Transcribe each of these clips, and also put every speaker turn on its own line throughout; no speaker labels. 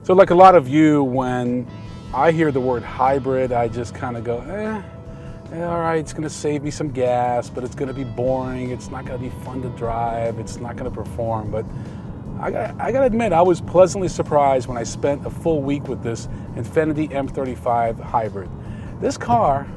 So like a lot of you, when I hear the word hybrid, I just kind of go, all right, it's gonna save me some gas, but it's gonna be boring, it's not gonna be fun to drive, it's not gonna perform. But I gotta admit, I was pleasantly surprised when I spent a full week with this Infiniti M35 hybrid. This car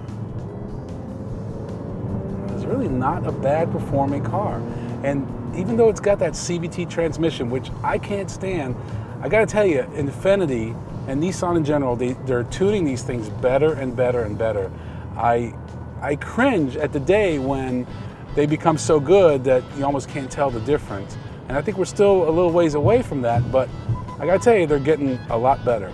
is really not a bad performing car. And even though it's got that CVT transmission, which I can't stand, I gotta tell you, Infiniti and Nissan in general, they're tuning these things better and better and better. I cringe at the day when they become so good that you almost can't tell the difference. And I think we're still a little ways away from that, but I gotta tell you, they're getting a lot better.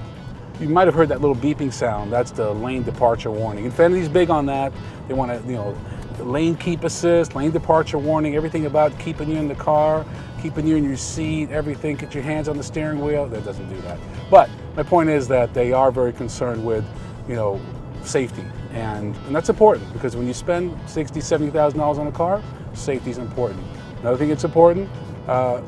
You might have heard that little beeping sound. That's the lane departure warning. Infiniti's big on that. They want to, lane keep assist, lane departure warning, everything about keeping you in the car, keeping you in your seat, everything. Get your hands on the steering wheel. That doesn't do that. But my point is that they are very concerned with, safety, and that's important, because when you spend $60,000, $70,000 on a car, safety is important. Another thing that's important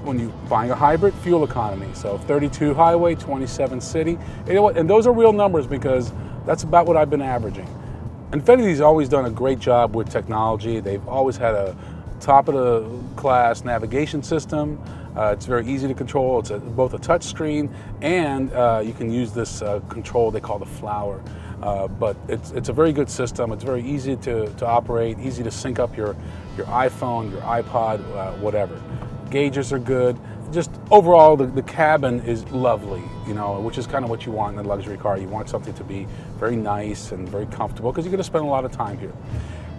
when you're buying a hybrid, fuel economy. So 32 highway, 27 city. You know what? And those are real numbers, because that's about what I've been averaging. Infiniti's always done a great job with technology. They've always had a top of the class navigation system. It's very easy to control. It's both a touch screen, and you can use this control they call the flower. But it's a very good system. It's very easy to operate, easy to sync up your iPhone, your iPod, whatever. Gauges are good. Just overall, the cabin is lovely, which is kind of what you want in a luxury car. You want something to be very nice and very comfortable, because you're going to spend a lot of time here.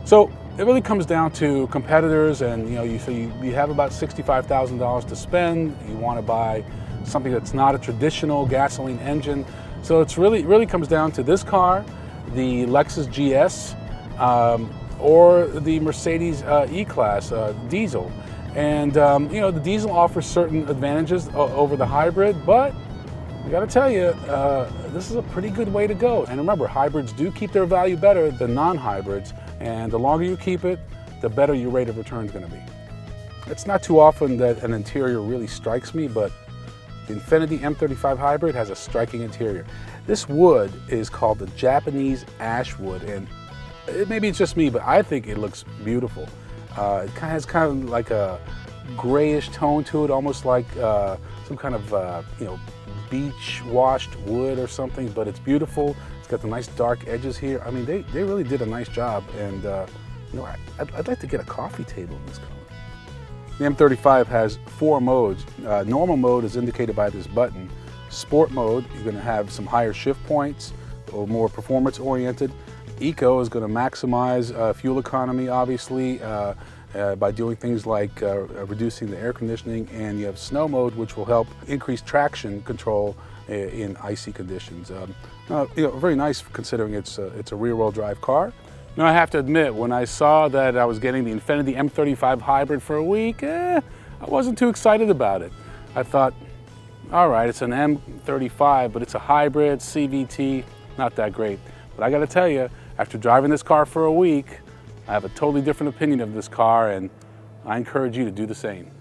So it really comes down to competitors, and you have about $65,000 to spend. You want to buy something that's not a traditional gasoline engine. So it really comes down to this car, the Lexus GS, or the Mercedes E-Class diesel. And the diesel offers certain advantages over the hybrid, but I gotta tell you, this is a pretty good way to go. And remember, hybrids do keep their value better than non-hybrids, and the longer you keep it, the better your rate of return is gonna be. It's not too often that an interior really strikes me, but the Infiniti M35 hybrid has a striking interior. This wood is called the Japanese ash wood, and maybe it's just me, but I think it looks beautiful. It has kind of like a grayish tone to it, almost like some kind of beach washed wood or something, but it's beautiful. It's got the nice dark edges here. I mean, they really did a nice job, and I'd like to get a coffee table in this color. The M35 has 4 modes. Normal mode is indicated by this button. Sport mode, you're going to have some higher shift points, or more performance oriented. Eco is going to maximize fuel economy, obviously, by doing things like reducing the air conditioning. And you have snow mode, which will help increase traction control in icy conditions. Very nice, considering it's a rear-wheel drive car. Now, I have to admit, when I saw that I was getting the Infiniti M35 hybrid for a week, I wasn't too excited about it. I thought, all right, it's an M35, but it's a hybrid, CVT, not that great. But I gotta tell you, after driving this car for a week, I have a totally different opinion of this car, and I encourage you to do the same.